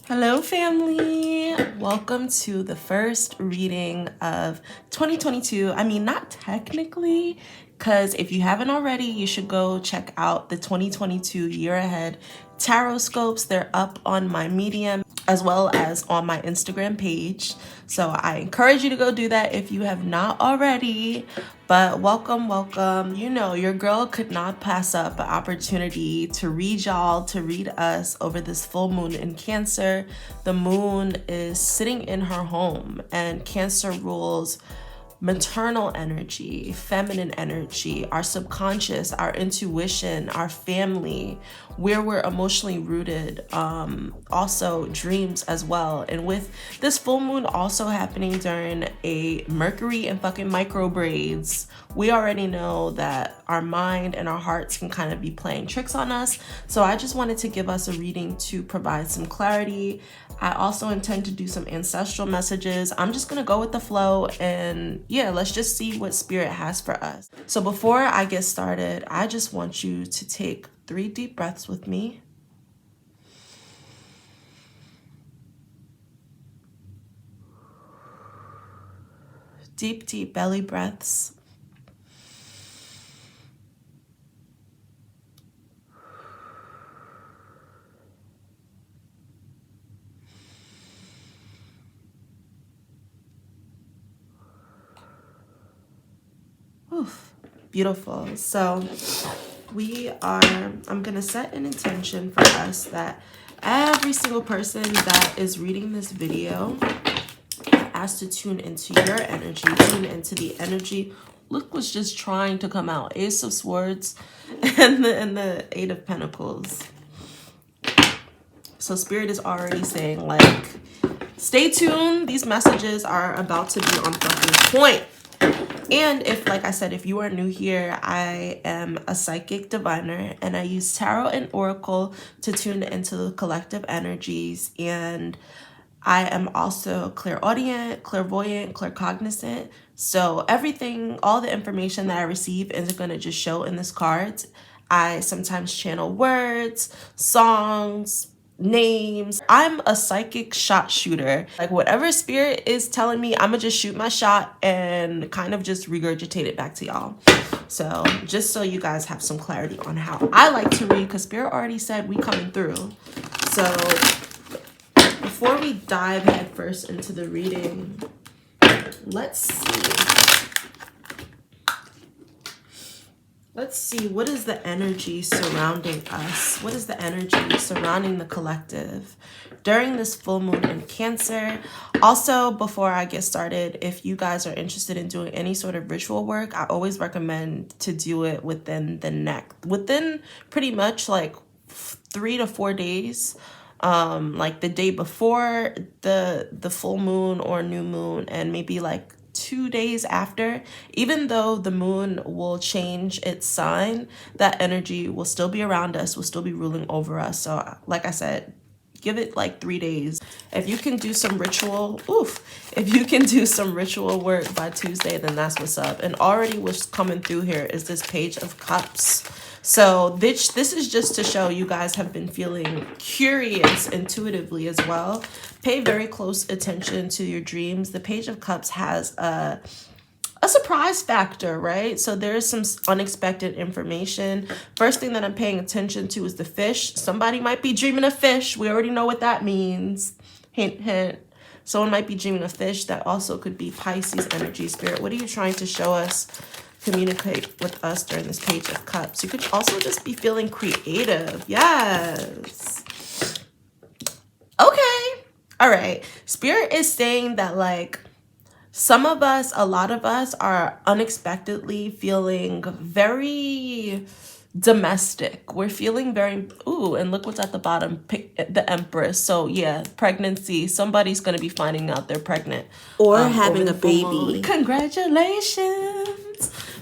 Hello, family. Welcome to the first reading of 2022. I mean, not technically, because if you haven't already, you should go check out the 2022 year ahead tarot scopes. They're up on my Medium as well as on my Instagram page. So I encourage you to go do that if you have not already. But welcome, welcome. You know, your girl could not pass up an opportunity to read y'all, to read us over this full moon in Cancer. The moon is sitting in her home, and Cancer rules maternal energy, feminine energy, our subconscious, our intuition, our family, where we're emotionally rooted, also dreams as well. And with this full moon also happening during a Mercury and fucking micro braids, we already know that our mind and our hearts can kind of be playing tricks on us. So I just wanted to give us a reading to provide some clarity. I also intend to do some ancestral messages. I'm just gonna go with the flow, and yeah, let's just see what spirit has for us. So before I get started, I just want you to take 3 deep breaths with me. Deep, deep belly breaths. Oof, beautiful. So I'm gonna set an intention for us that every single person that is reading this video has to tune into your energy, tune into the energy. Look what's just trying to come out. Ace of Swords and the Eight of Pentacles. So Spirit is already saying, like, stay tuned. These messages are about to be on fucking point. And if, like I said, if you are new here, I am a psychic diviner, and I use tarot and oracle to tune into the collective energies. And I am also clairaudient, clairvoyant, claircognizant. So everything, all the information that I receive isn't going to just show in this cards. I sometimes channel words, songs, names. I'm a psychic shot shooter. Like, whatever spirit is telling me, I'm gonna just shoot my shot and kind of just regurgitate it back to y'all. So just so you guys have some clarity on how I like to read, because spirit already said we coming through. So before we dive headfirst into the reading, let's see, what is the energy surrounding us? What is the energy surrounding the collective during this full moon in Cancer? Also, before I get started, if you guys are interested in doing any sort of ritual work, I always recommend to do it within pretty much like 3 to 4 days. Like the day before the full moon or new moon, and maybe like 2 days after. Even though the moon will change its sign, that energy will still be around us, will still be ruling over us. So like I said, give it like 3 days. If you can do some ritual, if you can do some ritual work by Tuesday, then that's what's up. And already what's coming through here is this Page of Cups. So this is just to show you guys have been feeling curious intuitively as well. Pay very close attention to your dreams. The Page of Cups has a surprise factor, right? So there is some unexpected information. First thing that I'm paying attention to is the fish. Somebody might be dreaming of fish. We already know what that means. Hint, hint. Someone might be dreaming of fish. That also could be Pisces energy. Spirit, what are you trying to show us? Communicate with us during this Page of Cups. You could also just be feeling creative. Yes. Okay. All right. Spirit is saying that, like, a lot of us are unexpectedly feeling very domestic. We're feeling very, and look what's at the bottom, the Empress. So yeah, pregnancy. Somebody's going to be finding out they're pregnant. Or having a baby. Congratulations.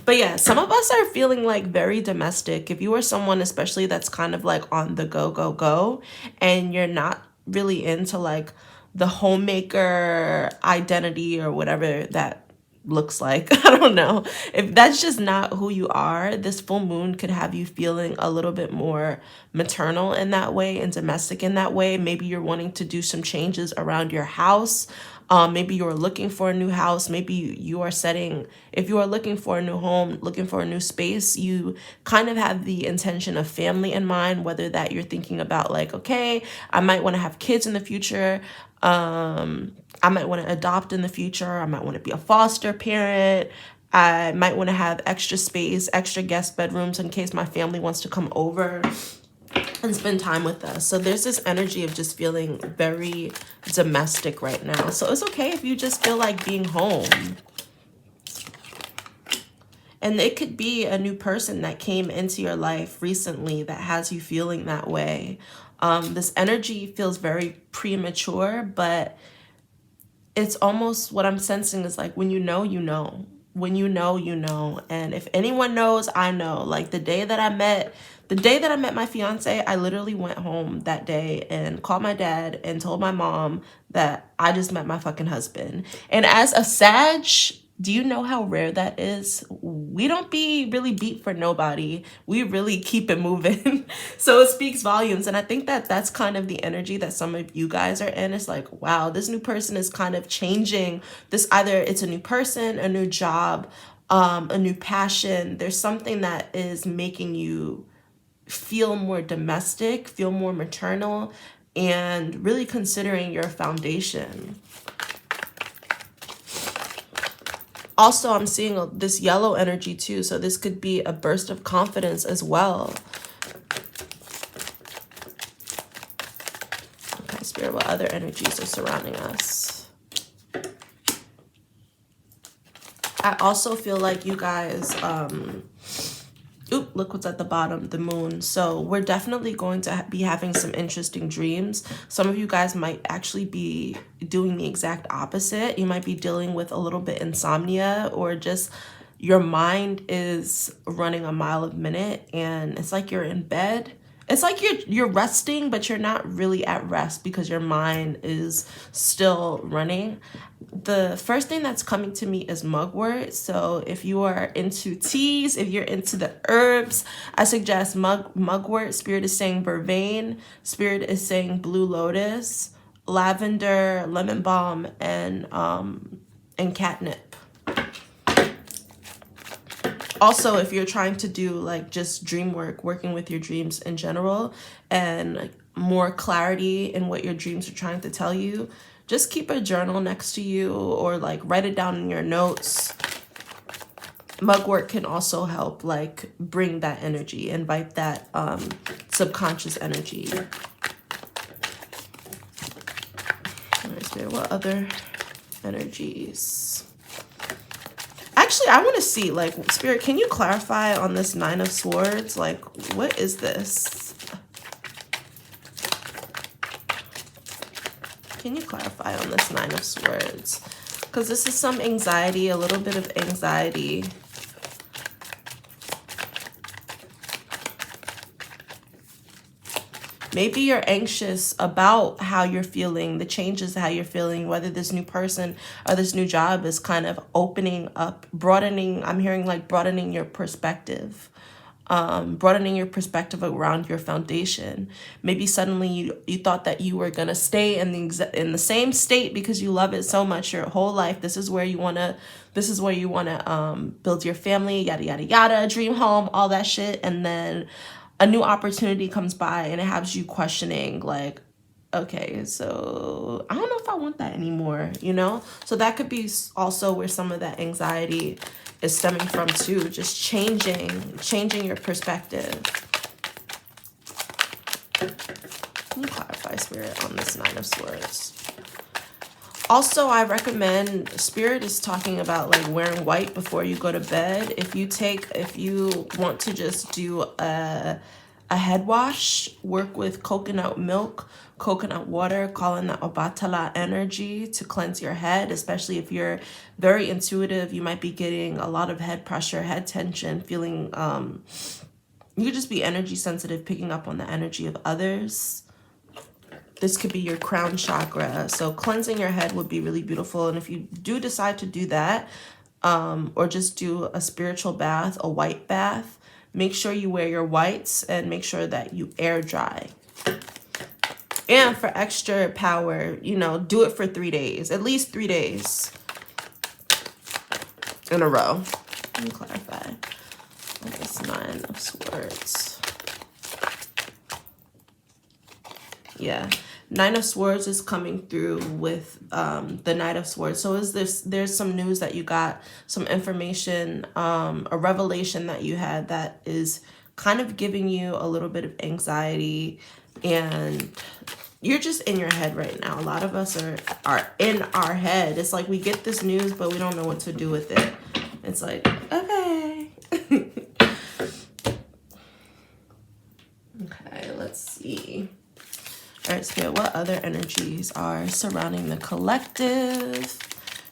But yeah, some of us are feeling like very domestic. If you are someone especially that's kind of like on the go, and you're not really into like the homemaker identity or whatever that looks like. I don't know. If that's just not who you are, this full moon could have you feeling a little bit more maternal in that way and domestic in that way. Maybe you're wanting to do some changes around your house. Maybe you're looking for a new house. Maybe you are setting, if you are looking for a new home, looking for a new space, you kind of have the intention of family in mind, whether that you're thinking about like, okay, I might want to have kids in the future. I might want to adopt in the future. I might want to be a foster parent. I might want to have extra space, extra guest bedrooms in case my family wants to come over and spend time with us. So there's this energy of just feeling very domestic right now. So it's okay if you just feel like being home. And it could be a new person that came into your life recently that has you feeling that way. This energy feels very premature, but it's almost what I'm sensing is like when you know, you know. When you know, you know. And if anyone knows, I know. Like the day that I met my fiance, I literally went home that day and called my dad and told my mom that I just met my fucking husband. And as a Sag, do you know how rare that is? We don't be really beat for nobody. We really keep it moving. So it speaks volumes. And I think that that's kind of the energy that some of you guys are in. It's like, wow, this new person is kind of changing this. Either it's a new person, a new job, a new passion. There's something that is making you feel more domestic, feel more maternal, and really considering your foundation. Also, I'm seeing this yellow energy too, so this could be a burst of confidence as well. Okay, Spirit, what other energies are surrounding us? I also feel like you guys, look what's at the bottom, the moon. So we're definitely going to be having some interesting dreams. Some of you guys might actually be doing the exact opposite. You might be dealing with a little bit insomnia, or just your mind is running a mile a minute and it's like you're in bed. It's like you're resting, but you're not really at rest because your mind is still running. The first thing that's coming to me is mugwort. So if you are into teas, if you're into the herbs, I suggest mugwort. Spirit is saying vervain. Spirit is saying blue lotus, lavender, lemon balm, and catnip. Also, if you're trying to do like just dream work, working with your dreams in general, and like more clarity in what your dreams are trying to tell you, just keep a journal next to you or like write it down in your notes. Mugwort can also help like bring that energy, invite that subconscious energy. All right, Spirit, what other energies? Actually, I want to see, like, Spirit, can you clarify on this Nine of Swords? Like, what is this? Can you clarify on this Nine of Swords? Because this is some anxiety, a little bit of anxiety. Maybe you're anxious about how you're feeling, the changes, how you're feeling, whether this new person or this new job is kind of opening up, broadening. I'm hearing like broadening your perspective, broadening your perspective around your foundation. Maybe suddenly you thought that you were going to stay in the same state because you love it so much your whole life. This is where you want to build your family, yada, yada, yada, dream home, all that shit. And then a new opportunity comes by and it has you questioning like, okay, so I don't know if I want that anymore, you know? So that could be also where some of that anxiety is stemming from too, just changing your perspective. Can you clarify, Spirit, on this Nine of Swords? Also, I recommend, Spirit is talking about like wearing white before you go to bed. If you want to just do a head wash, work with coconut milk, coconut water, calling that Obatala energy to cleanse your head, especially if you're very intuitive. You might be getting a lot of head pressure, head tension, feeling, you could just be energy sensitive, picking up on the energy of others. This could be your crown chakra. So cleansing your head would be really beautiful. And if you do decide to do that, or just do a spiritual bath, a white bath. Make sure you wear your whites and make sure that you air dry. And for extra power, you know, do it for 3 days, at least 3 days in a row. Let me clarify. That's 9 of Swords. Yeah. 9 of Swords is coming through with the Knight of Swords. So there's some news that you got, some information, a revelation that you had that is kind of giving you a little bit of anxiety, and you're just in your head right now. A lot of us are in our head. It's like we get this news, but we don't know what to do with it. It's like, okay. Okay, let's see. All right, Spirit, what other energies are surrounding the collective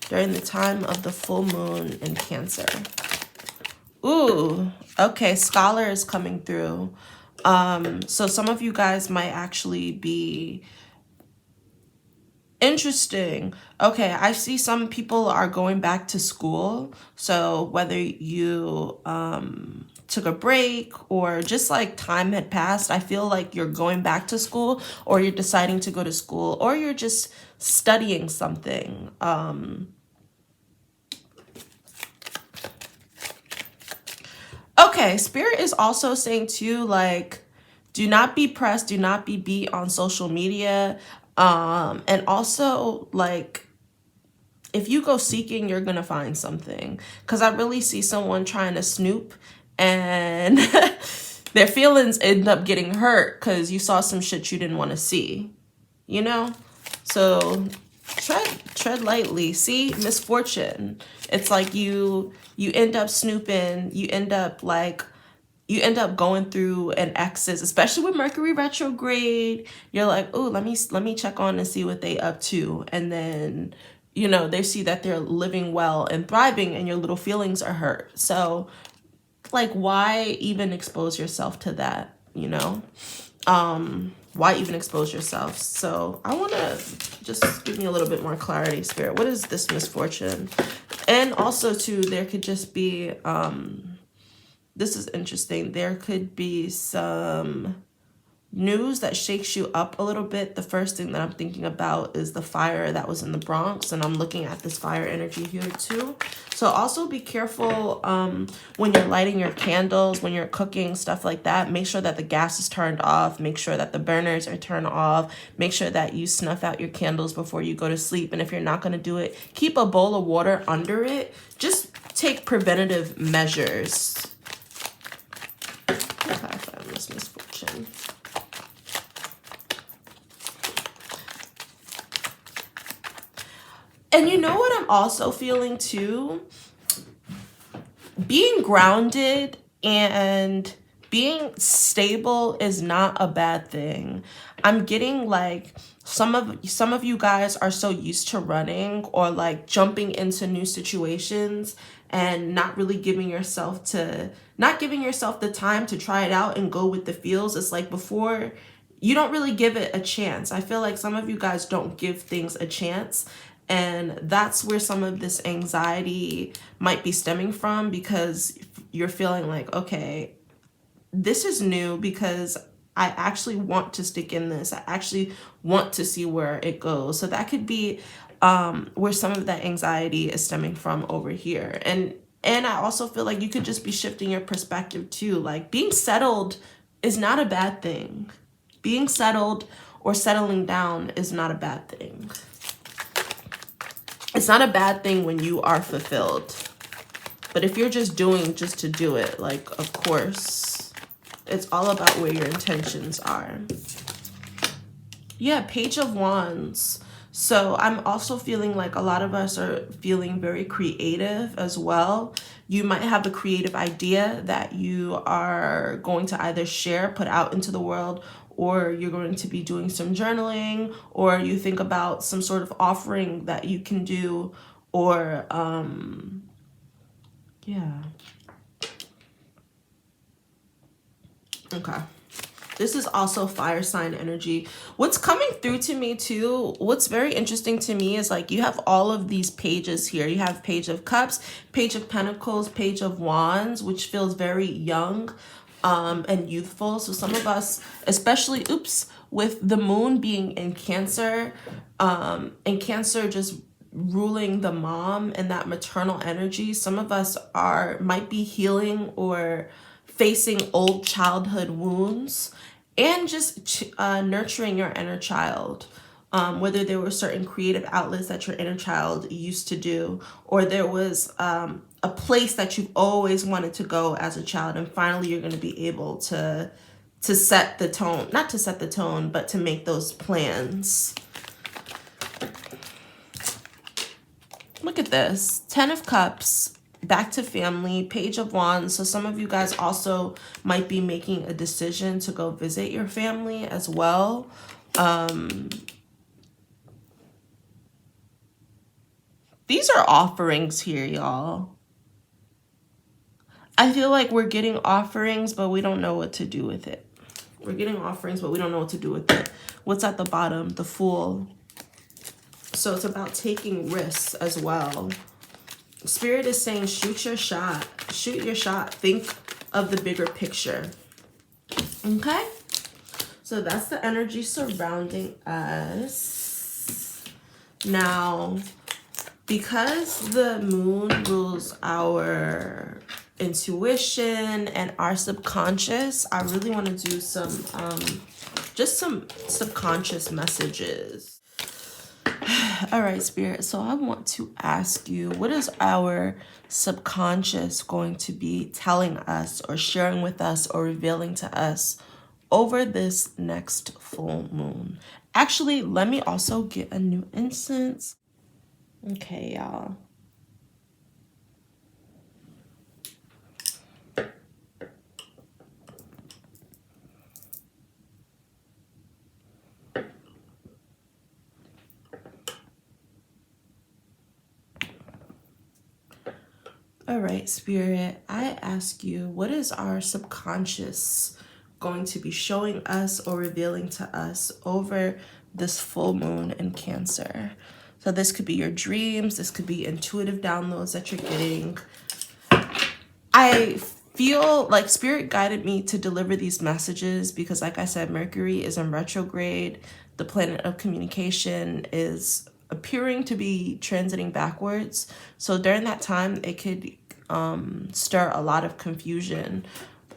during the time of the full moon in Cancer? Ooh, okay, Scholar is coming through. So some of you guys might actually be interesting. Okay, I see some people are going back to school. So whether you took a break or just like time had passed, I feel like you're going back to school, or you're deciding to go to school, or you're just studying something. Okay, Spirit is also saying too, like, do not be pressed, do not be beat on social media. And also, like, if you go seeking, you're gonna find something. Because I really see someone trying to snoop, and their feelings end up getting hurt because you saw some shit you didn't want to see, you know? So tread lightly. See, misfortune. It's like you end up snooping, you end up going through an exes, especially with Mercury retrograde. You're like, oh, let me check on and see what they up to. And then, you know, they see that they're living well and thriving, and your little feelings are hurt. So like, why even expose yourself to that, you know? Why even expose yourself? So I want to just give me a little bit more clarity, Spirit. What is this misfortune? And also too, there could just be, this is interesting. There could be some news that shakes you up a little bit. The first thing that I'm thinking about is the fire that was in the Bronx, and I'm looking at this fire energy here too. So also be careful when you're lighting your candles, when you're cooking, stuff like that. Make sure that the gas is turned off. Make sure that the burners are turned off. Make sure that you snuff out your candles before you go to sleep. And if you're not going to do it, keep a bowl of water under it. Just take preventative measures. Clarify this misfortune. And you know what I'm also feeling too? Being grounded and being stable is not a bad thing. I'm getting like some of you guys are so used to running or like jumping into new situations and not giving yourself the time to try it out and go with the feels. It's like before, you don't really give it a chance. I feel like some of you guys don't give things a chance. And that's where some of this anxiety might be stemming from, because you're feeling like, okay, this is new because I actually want to stick in this. I actually want to see where it goes. So that could be where some of that anxiety is stemming from over here. And I also feel like you could just be shifting your perspective too. Like, being settled is not a bad thing. Being settled or settling down is not a bad thing. It's not a bad thing when you are fulfilled. But if you're just doing just to do it, like, of course, it's all about where your intentions are. Yeah, Page of Wands. So I'm also feeling like a lot of us are feeling very creative as well. You might have a creative idea that you are going to either share, put out into the world, or you're going to be doing some journaling, or you think about some sort of offering that you can do, or yeah. Okay. This is also fire sign energy. What's coming through to me too, what's very interesting to me is like you have all of these pages here. You have Page of Cups, Page of Pentacles, Page of Wands, which feels very young and youthful. So some of us, especially, with the moon being in Cancer, and Cancer just ruling the mom and that maternal energy, some of us might be healing or facing old childhood wounds and just nurturing your inner child. Whether there were certain creative outlets that your inner child used to do, or there was a place that you've always wanted to go as a child, and finally you're going to be able to set the tone, not to set the tone, but to make those plans. Look at this, 10 of Cups, back to family, Page of Wands. So some of you guys also might be making a decision to go visit your family as well. These are offerings here, y'all. I feel like we're getting offerings, but we don't know what to do with it. We're getting offerings, but we don't know what to do with it. What's at the bottom? The Fool. So it's about taking risks as well. Spirit is saying shoot your shot. Shoot your shot. Think of the bigger picture. Okay? So that's the energy surrounding us. Now, because the moon rules our intuition and our subconscious, I really want to do some just some subconscious messages. All right, Spirit, so I want to ask you, what is our subconscious going to be telling us or sharing with us or revealing to us over this next full moon? Actually, let me also get a new incense. Okay, y'all. All right, Spirit, I ask you, what is our subconscious going to be showing us or revealing to us over this full moon in Cancer? So this could be your dreams. This could be intuitive downloads that you're getting. I feel like Spirit guided me to deliver these messages because, like I said, Mercury is in retrograde. The planet of communication is appearing to be transiting backwards. So during that time, it could stir a lot of confusion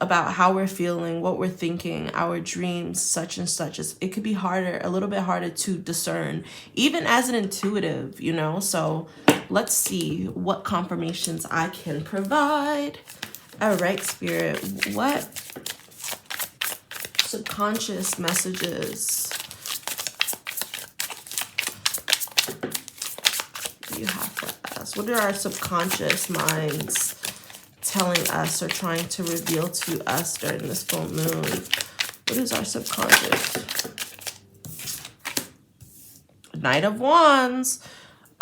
about how we're feeling, what we're thinking, our dreams, such and such. It could be harder, a little bit harder to discern, even as an intuitive, you know? So let's see what confirmations I can provide. All right, Spirit, what subconscious messages do you have for us? What are our subconscious minds telling us or trying to reveal to us during this full moon? What is our subconscious? Knight of Wands.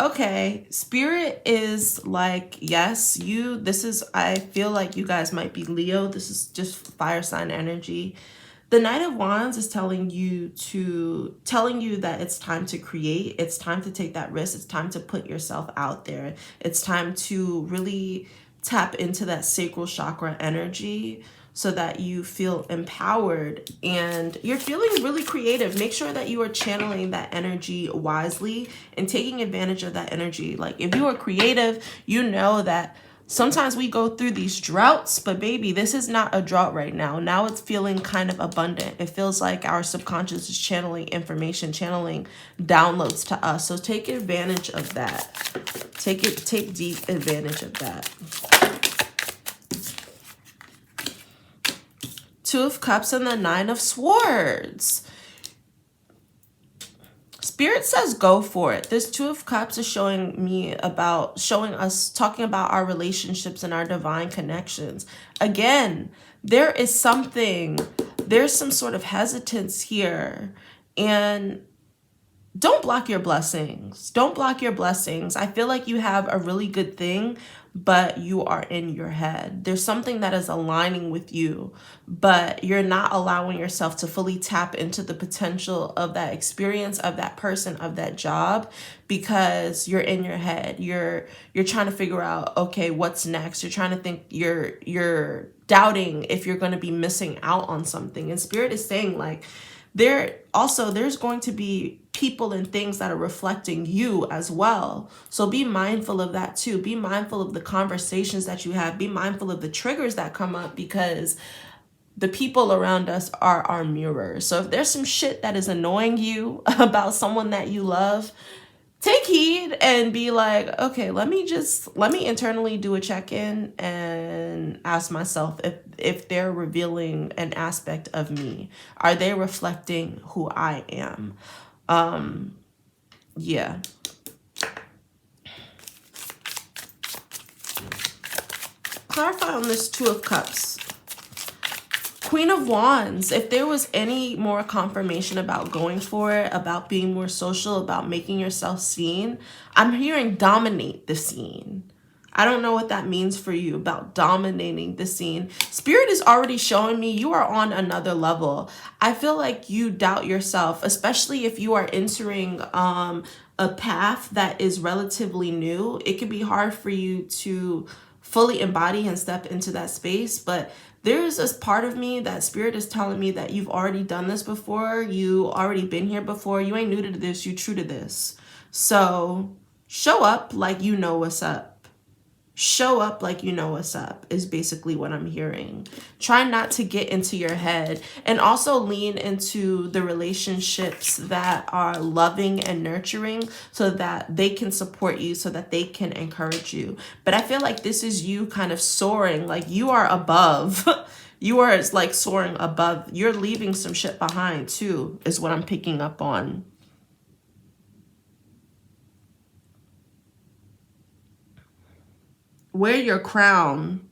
Okay, Spirit is like, yes, I feel like you guys might be Leo. This is just fire sign energy. The Knight of Wands is telling you that it's time to create. It's time to take that risk. It's time to put yourself out there. It's time to really tap into that sacral chakra energy so that you feel empowered and you're feeling really creative. Make sure that you are channeling that energy wisely and taking advantage of that energy. Like if you are creative, you know that sometimes we go through these droughts, but baby, this is not a drought right now. Now it's feeling kind of abundant. It feels like our subconscious is channeling information, channeling downloads to us. So take advantage of that. Take deep advantage of that. Two of Cups and the Nine of Swords. Spirit says go for it. This Two of Cups is talking about our relationships and our divine connections. Again, there's some sort of hesitance here. And don't block your blessings. Don't block your blessings. I feel like you have a really good thing, but you are in your head. There's something that is aligning with you, but you're not allowing yourself to fully tap into the potential of that experience, of that person, of that job, because you're in your head. You're trying to figure out, okay, what's next? You're trying to think, you're doubting if you're going to be missing out on something. And Spirit is saying, like, there's going to be people and things that are reflecting you as well. So be mindful of that too. Be mindful of the conversations that you have. Be mindful of the triggers that come up, because the people around us are our mirrors. So if there's some shit that is annoying you about someone that you love, take heed and be like, okay, let me internally do a check-in and ask myself if they're revealing an aspect of me. Are they reflecting who I am? Yeah. Clarify on this Two of Cups. Queen of Wands, if there was any more confirmation about going for it, about being more social, about making yourself seen, I'm hearing dominate the scene. I don't know what that means for you about dominating the scene. Spirit is already showing me you are on another level. I feel like you doubt yourself, especially if you are entering a path that is relatively new. It can be hard for you to fully embody and step into that space, but there's this part of me that Spirit is telling me that you've already done this before. You already been here before. You ain't new to this. You true to this. So show up like you know what's up. Show up like you know what's up is basically what I'm hearing. Try not to get into your head, and also lean into the relationships that are loving and nurturing so that they can support you, so that they can encourage you. But I feel like this is you kind of soaring, like you are above. You are like soaring above. You're leaving some shit behind too, is what I'm picking up on. Wear your crown.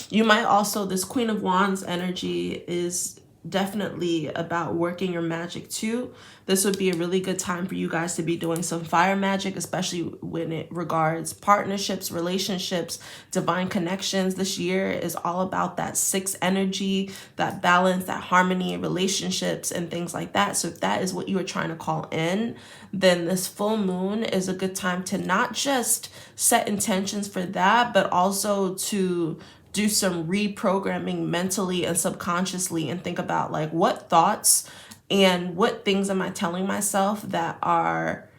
You might also, this Queen of Wands energy is definitely about working your magic too. This would be a really good time for you guys to be doing some fire magic, especially when it regards partnerships, relationships, divine connections. This year is all about that 6 energy, that balance, that harmony, relationships, and things like that. So if that is what you are trying to call in, then this full moon is a good time to not just set intentions for that, but also to do some reprogramming mentally and subconsciously, and think about like, what thoughts and what things am I telling myself that are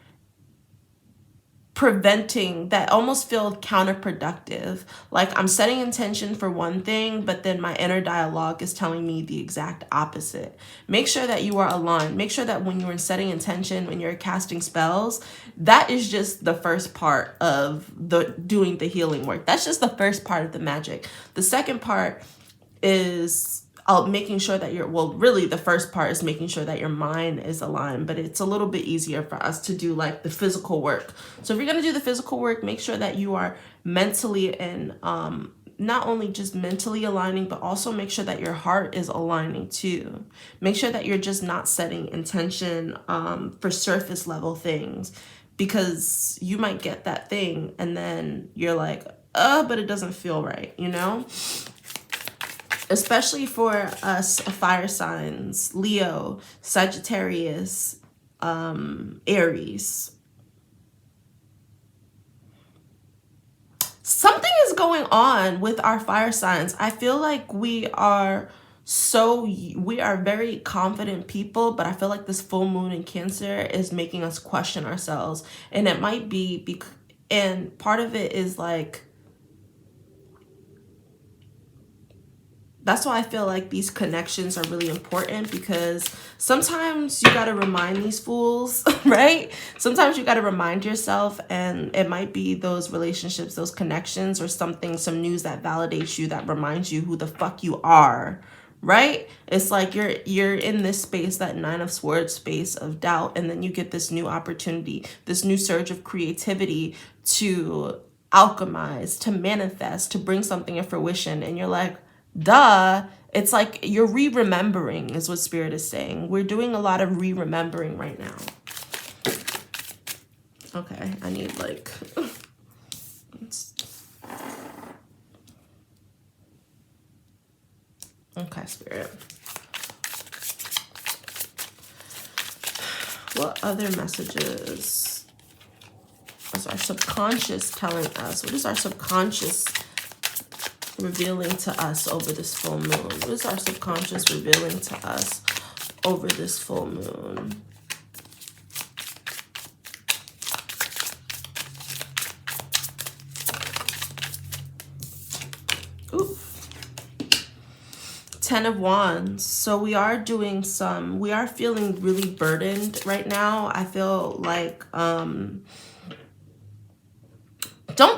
preventing, that almost feel counterproductive. Like I'm setting intention for one thing, but then my inner dialogue is telling me the exact opposite. Make sure that you are aligned. Make sure that when you're setting intention, when you're casting spells, that is just the first part of the doing the healing work. That's just the first part of the magic. The second part is making sure that really the first part is making sure that your mind is aligned, but it's a little bit easier for us to do like the physical work. So if you're going to do the physical work, make sure that you are mentally and not only just mentally aligning, but also make sure that your heart is aligning too. Make sure that you're just not setting intention for surface level things, because you might get that thing and then you're like, but it doesn't feel right, you know? Especially for us fire signs, Leo, Sagittarius, Aries. Something is going on with our fire signs. I feel like we are very confident people, but I feel like this full moon in Cancer is making us question ourselves. And it might be, and part of it is like, that's why I feel like these connections are really important, because sometimes you got to remind these fools, right? Sometimes you got to remind yourself, and it might be those relationships, those connections, or something, some news that validates you, that reminds you who the fuck you are, right? It's like you're in this space, that 9 of Swords space of doubt, and then you get this new opportunity, this new surge of creativity to alchemize, to manifest, to bring something to fruition, and you're like, duh. It's like you're re-remembering is what Spirit is saying. We're doing a lot of re-remembering right now. Okay, I need like... Okay, Spirit. What other messages is our subconscious telling us? What is our subconscious revealing to us over this full moon? What is our subconscious revealing to us over this full moon? Ooh. 10 of Wands. So we are doing some, we are feeling really burdened right now. I feel like, don't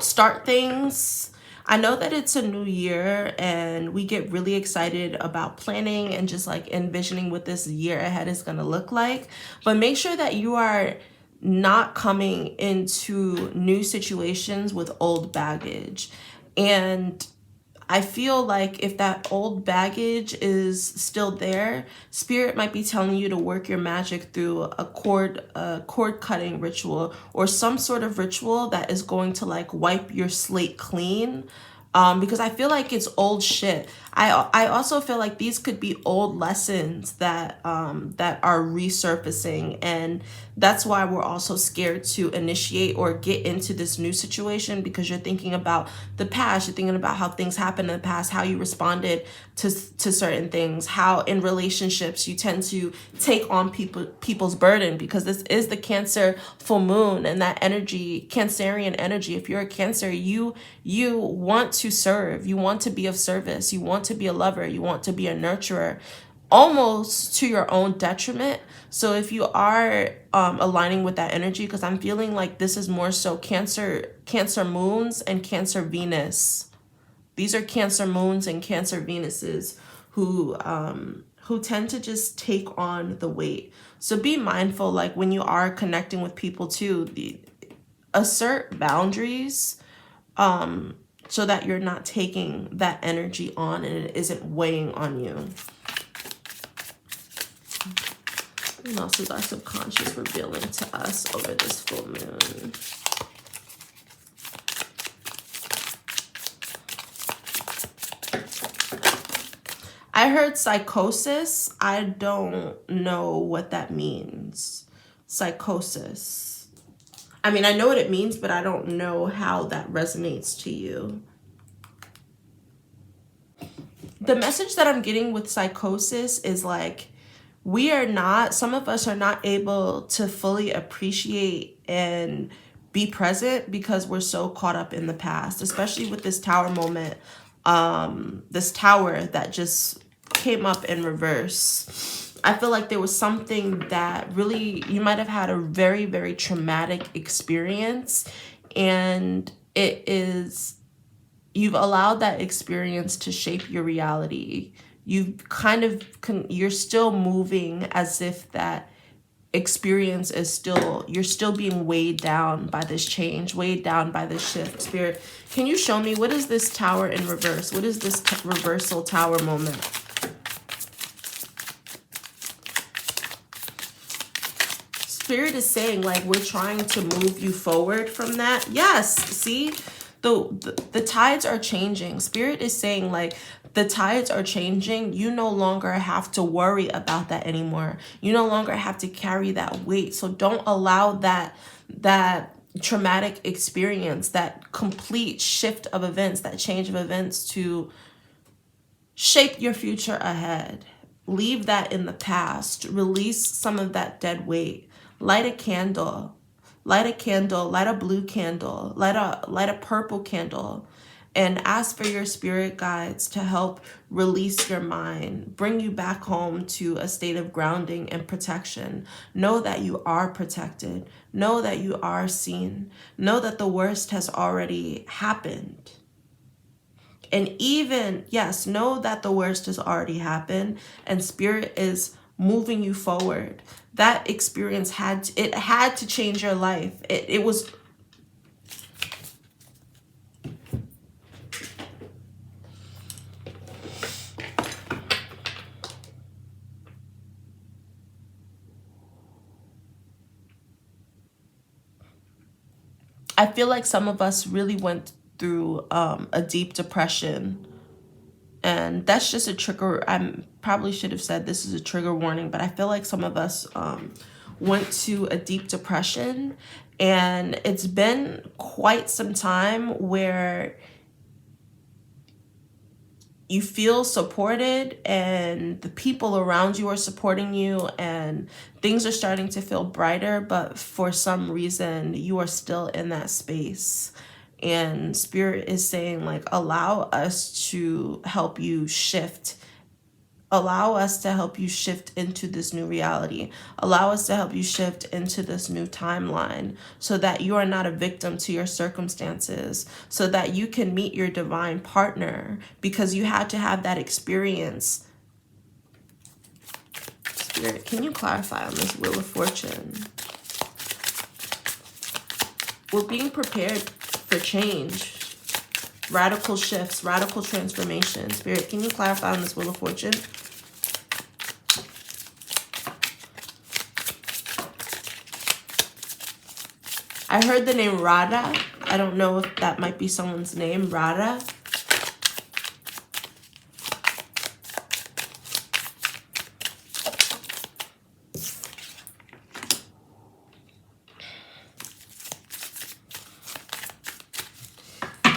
start things. I know that it's a new year and we get really excited about planning and just like envisioning what this year ahead is going to look like. But make sure that you are not coming into new situations with old baggage. And I feel like if that old baggage is still there, Spirit might be telling you to work your magic through a cord cutting ritual or some sort of ritual that is going to like wipe your slate clean. Because I feel like it's old shit. I also feel like these could be old lessons that that are resurfacing, and that's why we're also scared to initiate or get into this new situation, because you're thinking about the past, you're thinking about how things happened in the past, how you responded to certain things, how in relationships you tend to take on people's burden, because this is the Cancer full moon, and that energy, Cancerian energy. If you're a Cancer, you want to serve, you want to be of service, you want to be a lover, you want to be a nurturer, almost to your own detriment. So if you are aligning with that energy, because I'm feeling like this is more so Cancer moons and Cancer Venus. These are Cancer moons and Cancer Venuses who tend to just take on the weight. So be mindful, like when you are connecting with people too, assert boundaries, so that you're not taking that energy on and it isn't weighing on you. What else is our subconscious revealing to us over this full moon? I heard psychosis. I don't know what that means. Psychosis. I mean, I know what it means, but I don't know how that resonates to you. The message that I'm getting with psychosis is like, some of us are not able to fully appreciate and be present because we're so caught up in the past, especially with this tower moment, this tower that just came up in reverse. I feel like there was something that really, you might have had a very, very traumatic experience, and you've allowed that experience to shape your reality. You're still moving as if that experience is you're still being weighed down by this change, weighed down by this shift. Spirit, can you show me, what is this tower in reverse? What is this reversal tower moment? Spirit is saying like we're trying to move you forward from that. Yes, see? The tides are changing. Spirit is saying like the tides are changing. You no longer have to worry about that anymore. You no longer have to carry that weight. So don't allow that traumatic experience, that complete shift of events, that change of events to shape your future ahead. Leave that in the past. Release some of that dead weight. Light a candle. Light a candle, light a blue candle, light a purple candle, and ask for your spirit guides to help release your mind, bring you back home to a state of grounding and protection. Know that you are protected. Know that you are seen. Know that the worst has already happened. And even, yes, know that the worst has already happened, and Spirit is moving you forward. That experience had to change your life. It was. I feel like some of us really went through a deep depression. And that's just a trigger. I probably should have said this is a trigger warning, but I feel like some of us went to a deep depression, and it's been quite some time where you feel supported and the people around you are supporting you and things are starting to feel brighter, but for some reason you are still in that space. And Spirit is saying, like, allow us to help you shift. Allow us to help you shift into this new reality. Allow us to help you shift into this new timeline so that you are not a victim to your circumstances, so that you can meet your divine partner, because you had to have that experience. Spirit, can you clarify on this Wheel of Fortune? We're being prepared for change, radical shifts, radical transformation. Spirit, can you clarify on this Wheel of Fortune? I heard the name Radha. I don't know if that might be someone's name, Radha.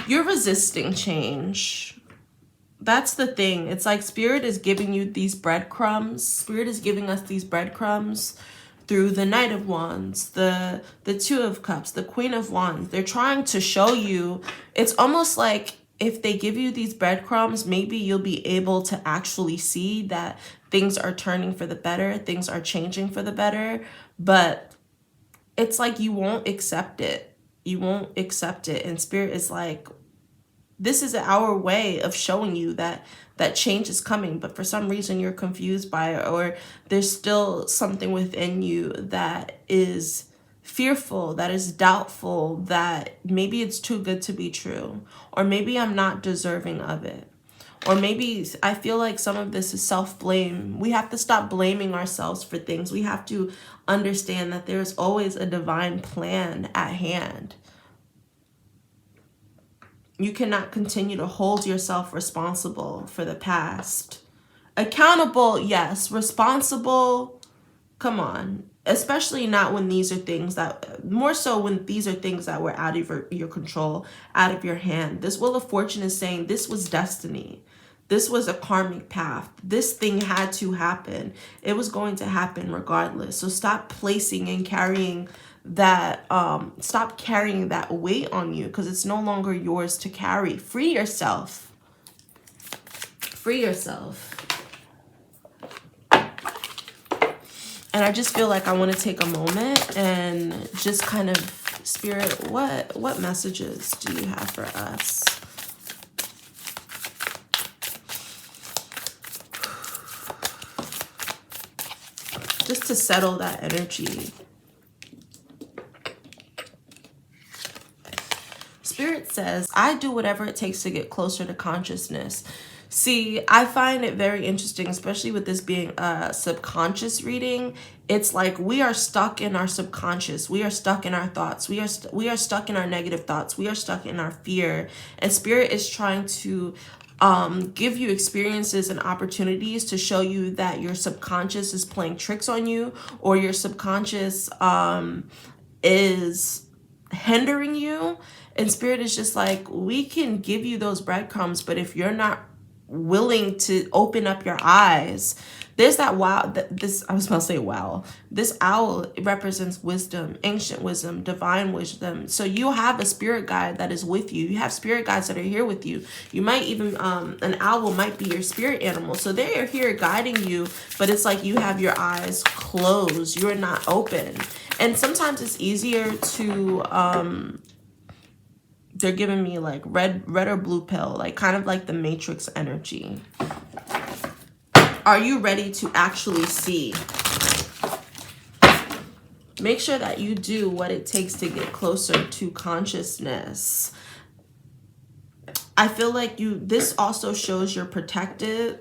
You're resisting change. That's the thing. It's like Spirit is giving you these breadcrumbs. Spirit is giving us these breadcrumbs through the Knight of Wands, the Two of Cups, the Queen of Wands. They're trying to show you. It's almost like if they give you these breadcrumbs, maybe you'll be able to actually see that things are turning for the better, things are changing for the better, but it's like you won't accept it. You won't accept it. And Spirit is like, this is our way of showing you that change is coming, but for some reason you're confused by it, or there's still something within you that is fearful, that is doubtful, that maybe it's too good to be true, or maybe I'm not deserving of it, or maybe I feel like some of this is self-blame. We have to stop blaming ourselves for things. We have to understand that there's always a divine plan at hand. You cannot continue to hold yourself responsible for the past. Accountable, yes. Responsible, come on. Especially not when these are things that, more so when these are things that were out of your control, out of your hand. This Wheel of Fortune is saying this was destiny. This was a karmic path. This thing had to happen. It was going to happen regardless. So stop placing and carrying that stop carrying that weight on you, because it's no longer yours to carry. Free yourself. Free yourself. And I just feel like I want to take a moment and just kind of, Spirit, what messages do you have for us? Just to settle that energy. Spirit says, I do whatever it takes to get closer to consciousness. See, I find it very interesting, especially with this being a subconscious reading. It's like we are stuck in our subconscious. We are stuck in our thoughts. We are stuck in our negative thoughts. We are stuck in our fear. And Spirit is trying to give you experiences and opportunities to show you that your subconscious is playing tricks on you, or your subconscious is hindering you. And Spirit is just like, we can give you those breadcrumbs, but if you're not willing to open up your eyes, there's that wow. I was about to say wow. This owl represents wisdom, ancient wisdom, divine wisdom. So you have a spirit guide that is with you. You have spirit guides that are here with you. You might even, an owl might be your spirit animal. So they are here guiding you, but it's like you have your eyes closed. You're not open. And sometimes it's easier to, they're giving me like red or blue pill, like kind of like the Matrix energy. Are you ready to actually see? Make sure that you do what it takes to get closer to consciousness. I feel like this also shows your protection.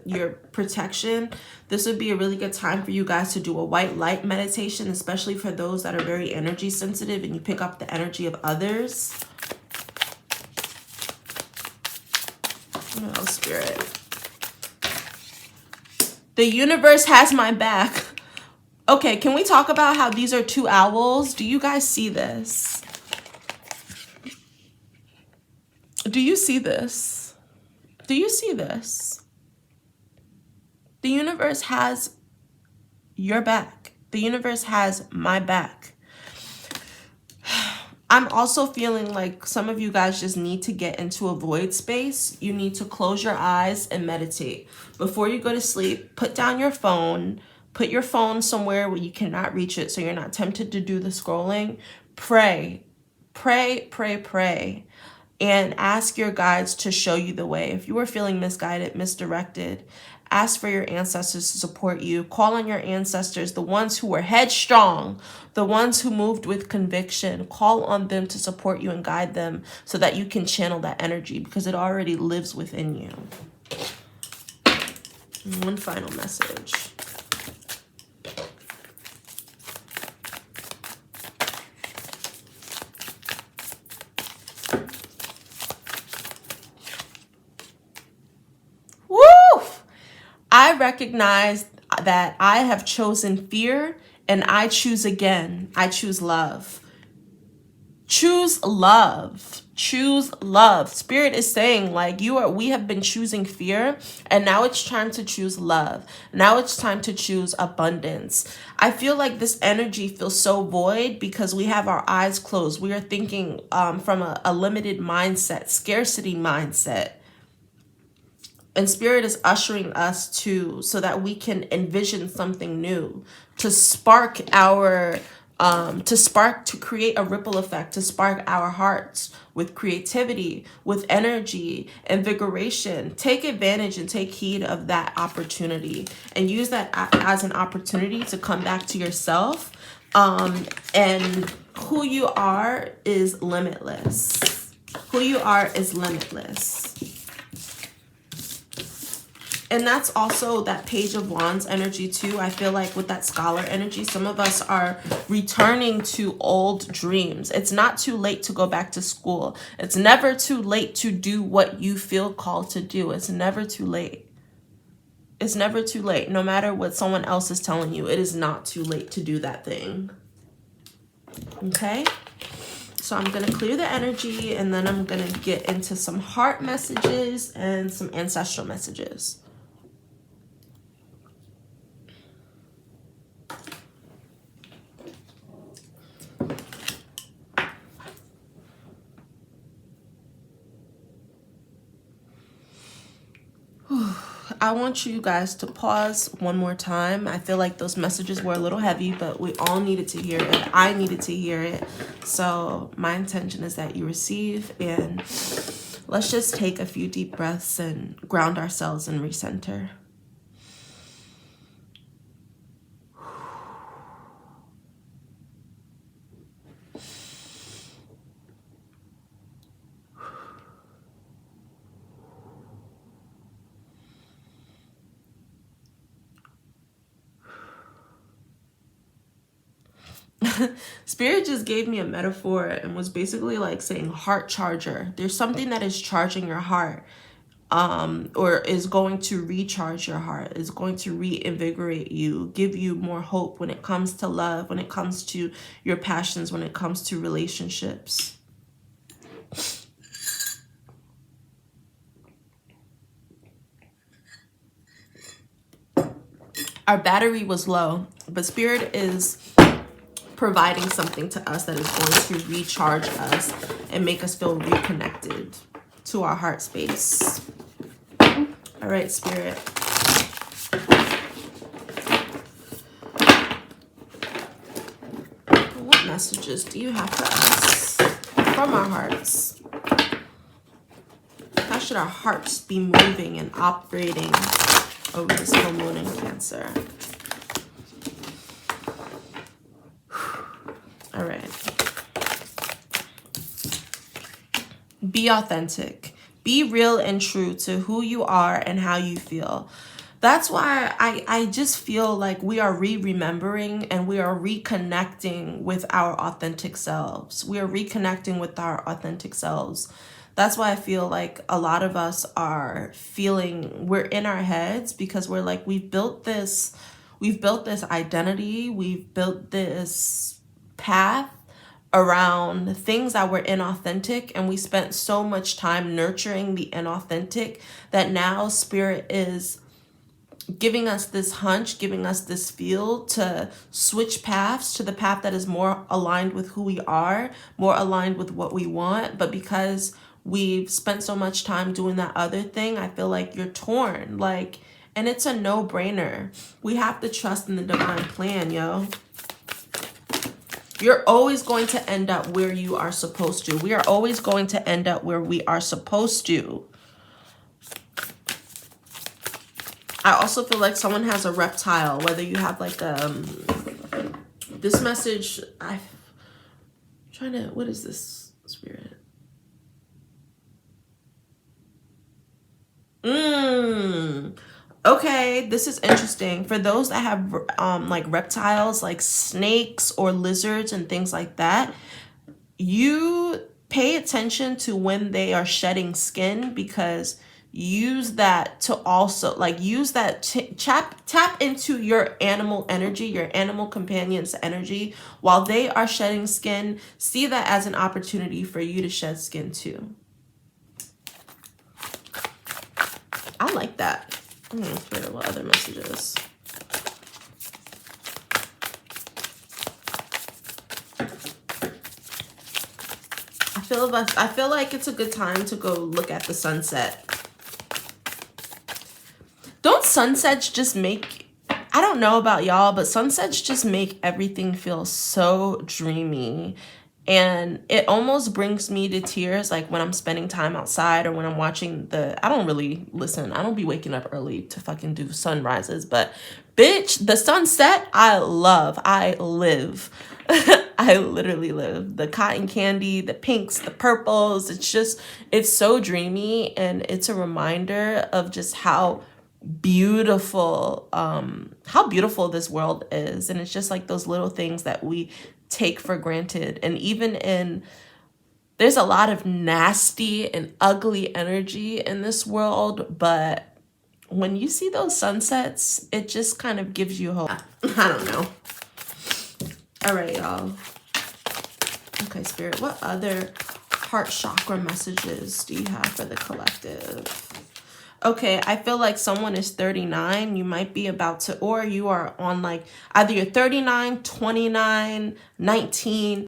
This would be a really good time for you guys to do a white light meditation, especially for those that are very energy sensitive and you pick up the energy of others. Oh, Spirit. The universe has my back. Okay, can we talk about how these are two owls? Do you guys see this? Do you see this? Do you see this? The universe has your back. The universe has my back. I'm also feeling like some of you guys just need to get into a void space. You need to close your eyes and meditate. Before you go to sleep, put down your phone. Put your phone somewhere where you cannot reach it so you're not tempted to do the scrolling. Pray. Pray, pray, pray. And ask your guides to show you the way. If you are feeling misguided, misdirected, ask for your ancestors to support you. Call on your ancestors, the ones who were headstrong, the ones who moved with conviction. Call on them to support you and guide them so that you can channel that energy because it already lives within you. One final message. I recognize that I have chosen fear and I choose again. I choose love. Choose love. Choose love. Spirit is saying like we have been choosing fear and now it's time to choose love. Now it's time to choose abundance. I feel like this energy feels so void because we have our eyes closed. We are thinking from a limited mindset, scarcity mindset. And Spirit is ushering us so that we can envision something new, to spark to create a ripple effect, to spark our hearts with creativity, with energy, invigoration. Take advantage and take heed of that opportunity and use that as an opportunity to come back to yourself. And who you are is limitless. Who you are is limitless. And that's also that Page of Wands energy too. I feel like with that Scholar energy, some of us are returning to old dreams. It's not too late to go back to school. It's never too late to do what you feel called to do. It's never too late. It's never too late. No matter what someone else is telling you, it is not too late to do that thing. Okay? So I'm going to clear the energy and then I'm going to get into some heart messages and some ancestral messages. I want you guys to pause one more time. I feel like those messages were a little heavy, but we all needed to hear it. I needed to hear it. So my intention is that you receive, and let's just take a few deep breaths and ground ourselves and recenter. Spirit just gave me a metaphor and was basically like saying heart charger. There's something that is charging your heart, or is going to recharge your heart, is going to reinvigorate you, give you more hope when it comes to love, when it comes to your passions, when it comes to relationships. Our battery was low, but Spirit is providing something to us that is going to recharge us and make us feel reconnected to our heart space. All right, Spirit. What messages do you have for us from our hearts? How should our hearts be moving and operating over this full moon in Cancer? All right. Be authentic. Be real and true to who you are and how you feel. That's why I just feel like we are remembering and we are reconnecting with our authentic selves. We are reconnecting with our authentic selves. That's why I feel like a lot of us are feeling we're in our heads because we're like, we've built this identity, we've built this path around things that were inauthentic, and we spent so much time nurturing the inauthentic that now spirit is giving us this hunch, giving us this feel to switch paths to the path that is more aligned with who we are, more aligned with what we want. But because we've spent so much time doing that other thing, I feel like you're torn. Like, and it's a no-brainer. We have to trust in the divine plan, yo. You're always going to end up where you are supposed to. We are always going to end up where we are supposed to. I also feel like someone has a reptile, whether you have like this message, I'm trying to, what is this, spirit? Okay, this is interesting. For those that have like reptiles, like snakes or lizards and things like that, you pay attention to when they are shedding skin, because use that to also like use that tap into your animal energy, your animal companion's energy while they are shedding skin. See that as an opportunity for you to shed skin too. I like that. I'm gonna figure what other messages. I feel like it's a good time to go look at the sunset. Don't sunsets just make, I don't know about y'all, but sunsets just make everything feel so dreamy. And it almost brings me to tears, like when I'm spending time outside or when I'm watching I don't really listen. I don't be waking up early to fucking do sunrises. But bitch, the sunset, I love. I live. I literally live. The cotton candy, the pinks, the purples. It's so dreamy. And it's a reminder of just how beautiful this world is. And it's just like those little things that we take for granted. And even there's a lot of nasty and ugly energy in this world, but when you see those sunsets, it just kind of gives you hope. I don't know. All right, y'all. Okay, spirit, what other heart chakra messages do you have for the collective? Okay, I feel like someone is 39. You might be about to, or you are on like either you're 39, 29, 19.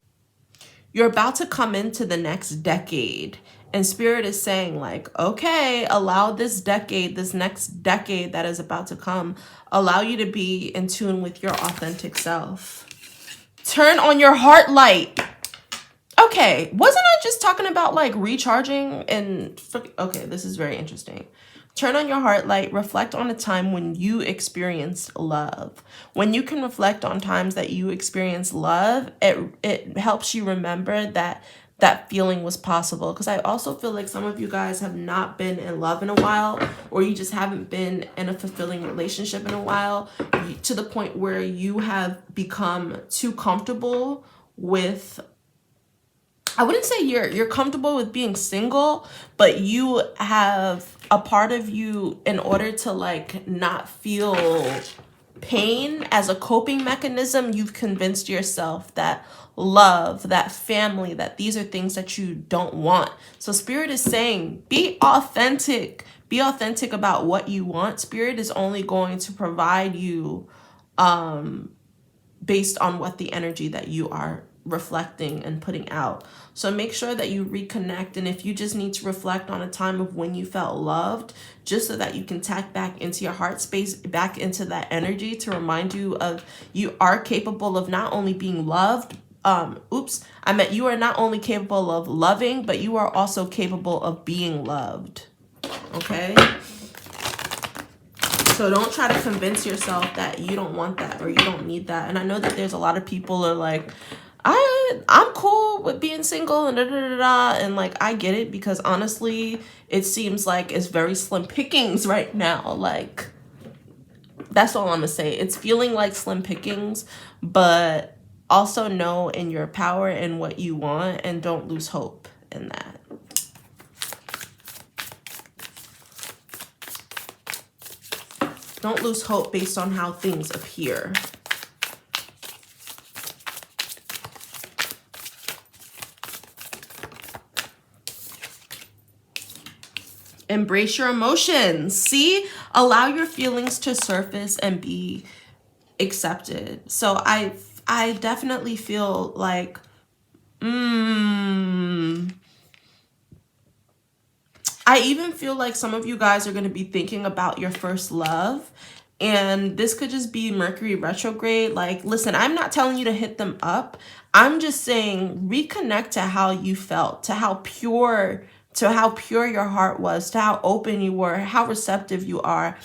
You're about to come into the next decade. And spirit is saying like, okay, allow this next decade that is about to come, allow you to be in tune with your authentic self. Turn on your heart light. Okay, wasn't I just talking about like recharging and, okay, this is very interesting. Turn on your heart light. Reflect on a time when you experienced love. When you can reflect on times that you experienced love, it helps you remember that feeling was possible. Because I also feel like some of you guys have not been in love in a while, or you just haven't been in a fulfilling relationship in a while, to the point where you have become too comfortable with, I wouldn't say you're comfortable with being single, but you have a part of you, in order to like not feel pain as a coping mechanism, you've convinced yourself that love, that family, that these are things that you don't want. So spirit is saying, be authentic. Be authentic about what you want. Spirit is only going to provide you based on what the energy that you are reflecting and putting out. So make sure that you reconnect. And if you just need to reflect on a time of when you felt loved, just so that you can tap back into your heart space, back into that energy, to remind you of you are capable of not only being loved, you are not only capable of loving, but you are also capable of being loved. Okay? So don't try to convince yourself that you don't want that or you don't need that. And I know that there's a lot of people are like, I'm cool with being being single and and like, I get it, because honestly, it seems like it's very slim pickings right now. Like, that's all I'm gonna say. It's feeling like slim pickings, but also know in your power and what you want, and don't lose hope in that. Don't lose hope based on how things appear. Embrace your emotions. See, allow your feelings to surface and be accepted. So I definitely feel like, I even feel like some of you guys are going to be thinking about your first love. And this could just be Mercury retrograde. Like, listen, I'm not telling you to hit them up. I'm just saying reconnect to how you felt, to how pure your heart was, to how open you were, how receptive you are.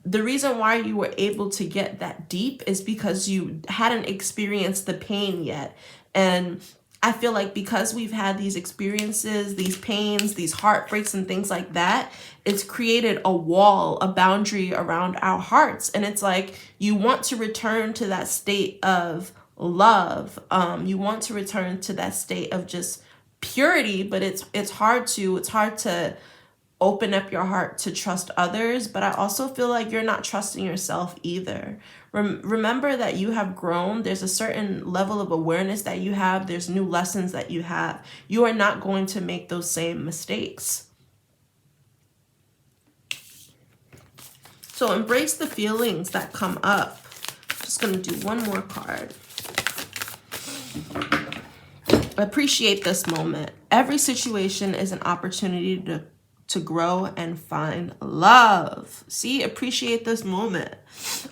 The reason why you were able to get that deep is because you hadn't experienced the pain yet. And I feel like because we've had these experiences, these pains, these heartbreaks and things like that, it's created a wall, a boundary around our hearts. And it's like, you want to return to that state of love. You want to return to that state of just purity, but it's hard to open up your heart to trust others. But I also feel like you're not trusting yourself either. Remember that you have grown. There's a certain level of awareness that you have. There's new lessons that you have. You are not going to make those same mistakes. So embrace the feelings that come up. Just going to do one more card. Appreciate this moment. Every situation is an opportunity to grow and find love. See, appreciate this moment.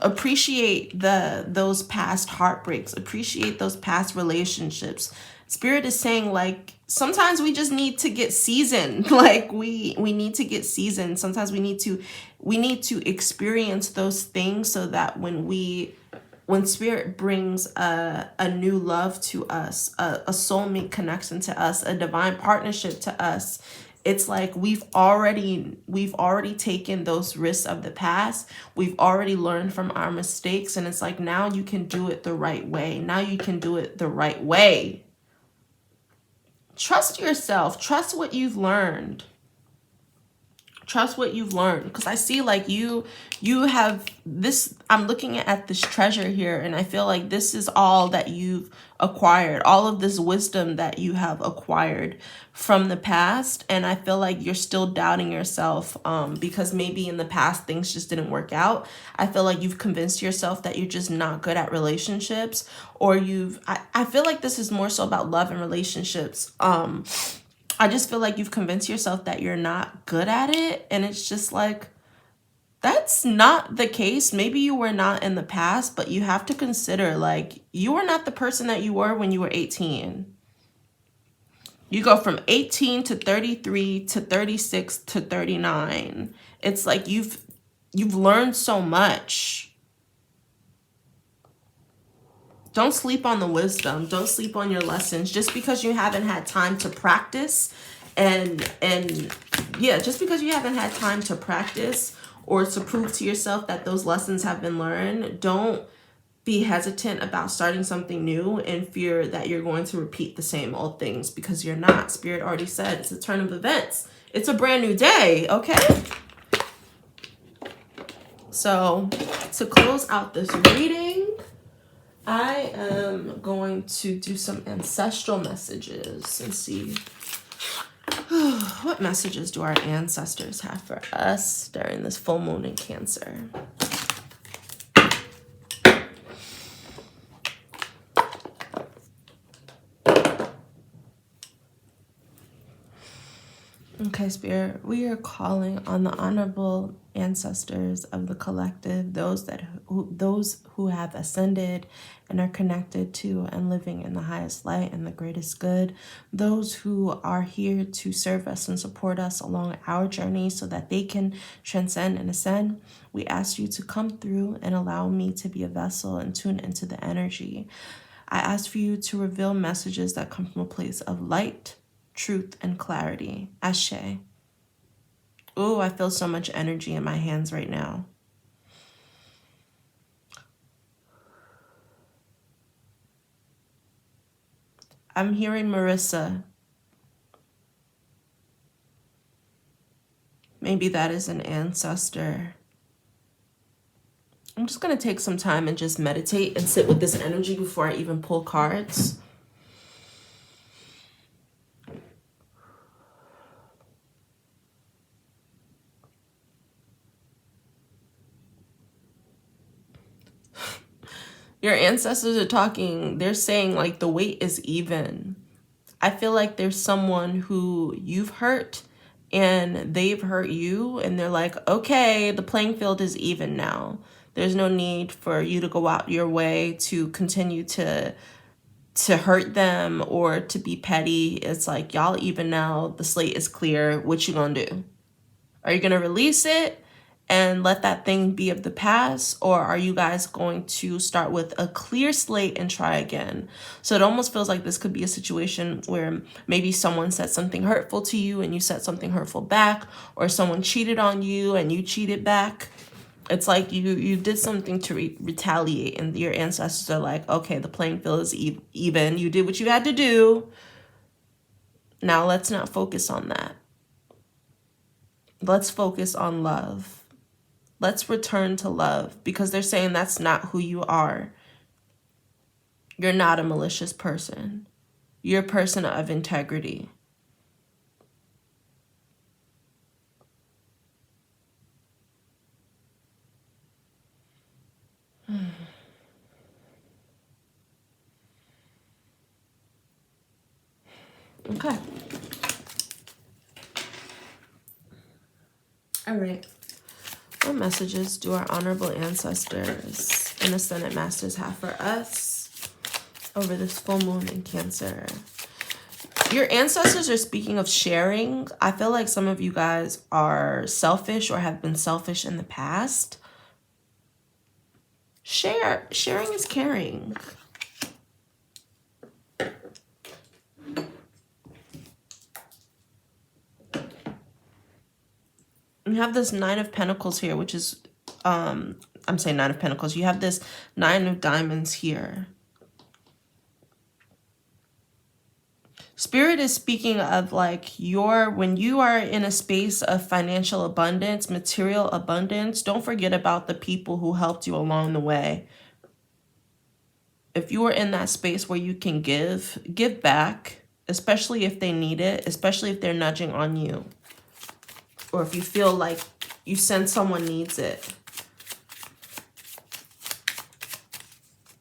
Appreciate those past heartbreaks. Appreciate those past relationships. Spirit is saying, like, sometimes we just need to get seasoned. Like, we need to get seasoned. Sometimes we need to experience those things so that when Spirit brings a new love to us, a soulmate connection to us, a divine partnership to us, it's like we've already taken those risks of the past. We've already learned from our mistakes, and it's like, now you can do it the right way. Now you can do it the right way. Trust yourself. Trust what you've learned. Trust what you've learned, because I see like you have this. I'm looking at this treasure here, and I feel like this is all that you've acquired, all of this wisdom that you have acquired from the past. And I feel like you're still doubting yourself because maybe in the past things just didn't work out. I feel like you've convinced yourself that you're just not good at relationships, or I feel like this is more so about love and relationships. I just feel like you've convinced yourself that you're not good at it. And it's just like, that's not the case. Maybe you were not in the past, but you have to consider, like, you are not the person that you were when you were 18. You go from 18 to 33 to 36 to 39. It's like you've learned so much. Don't sleep on the wisdom. Don't sleep on your lessons. Just because you haven't had time to practice just because you haven't had time to practice or to prove to yourself that those lessons have been learned, don't be hesitant about starting something new in fear that you're going to repeat the same old things, because you're not. Spirit already said it's a turn of events. It's a brand new day, okay? So to close out this reading, I am going to do some ancestral messages and see what messages do our ancestors have for us during this full moon in Cancer. Okay, Spirit, we are calling on the honorable ancestors of the collective, those who have ascended and are connected to and living in the highest light and the greatest good, those who are here to serve us and support us along our journey so that they can transcend and ascend. We ask you to come through and allow me to be a vessel and tune into the energy I ask for you to reveal messages that come from a place of light, truth, and clarity. Ashe. Ooh, I feel so much energy in my hands right now. I'm hearing Marissa. Maybe that is an ancestor. I'm just going to take some time and just meditate and sit with this energy before I even pull cards. Your ancestors are talking, they're saying like the weight is even. I feel like there's someone who you've hurt and they've hurt you, and they're like, okay, the playing field is even now. There's no need for you to go out your way to continue to hurt them or to be petty. It's like, y'all even now, the slate is clear. What you gonna do? Are you gonna release it and let that thing be of the past, or are you guys going to start with a clear slate and try again? So it almost feels like this could be a situation where maybe someone said something hurtful to you and you said something hurtful back, or someone cheated on you and you cheated back. It's like you did something to retaliate, and your ancestors are like, okay, the playing field is even. You did what you had to do. Now let's not focus on that. Let's focus on love. Let's return to love, because they're saying that's not who you are. You're not a malicious person. You're a person of integrity. Okay. All right. What messages do our honorable ancestors and ascended masters have for us over this full moon in Cancer? Your ancestors are speaking of sharing. I feel like some of you guys are selfish or have been selfish in the past. Sharing is caring. You have this Nine of Pentacles here, which is, I'm saying Nine of Pentacles. You have this Nine of Diamonds here. Spirit is speaking of like when you are in a space of financial abundance, material abundance, don't forget about the people who helped you along the way. If you are in that space where you can give back, especially if they need it, especially if they're nudging on you, or if you feel like you sense someone needs it.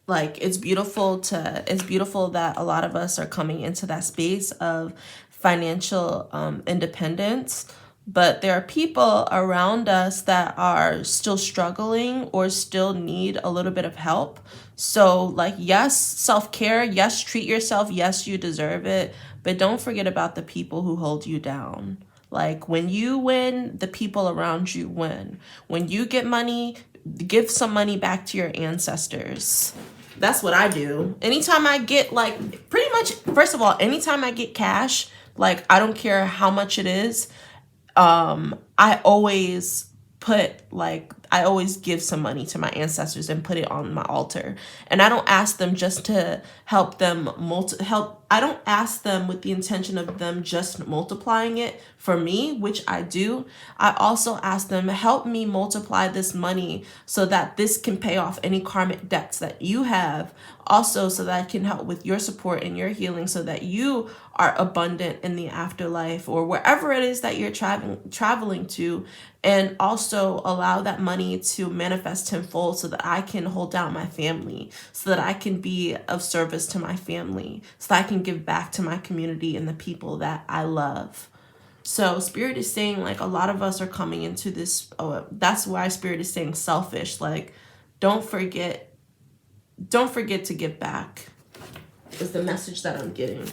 Like, it's beautiful that a lot of us are coming into that space of financial independence, but there are people around us that are still struggling or still need a little bit of help. So like, yes, self-care, yes, treat yourself, yes, you deserve it, but don't forget about the people who hold you down. Like, when you win, the people around you win. When you get money, give some money back to your ancestors. That's what I do. Anytime I get, like, pretty much, first of all, anytime I get cash, like, I don't care how much it is, I always give some money to my ancestors and put it on my altar. And I don't ask them just to help them I don't ask them with the intention of them just multiplying it for me, which I do. I also ask them, help me multiply this money so that this can pay off any karmic debts that you have. Also, so that I can help with your support and your healing, so that you are abundant in the afterlife or wherever it is that you're traveling to. And also allow that money to manifest tenfold, so that I can hold down my family, so that I can be of service to my family, so that I can give back to my community and the people that I love. So Spirit is saying, like, a lot of us are coming into this. That's why Spirit is saying selfish. Like, don't forget to give back is the message that I'm getting,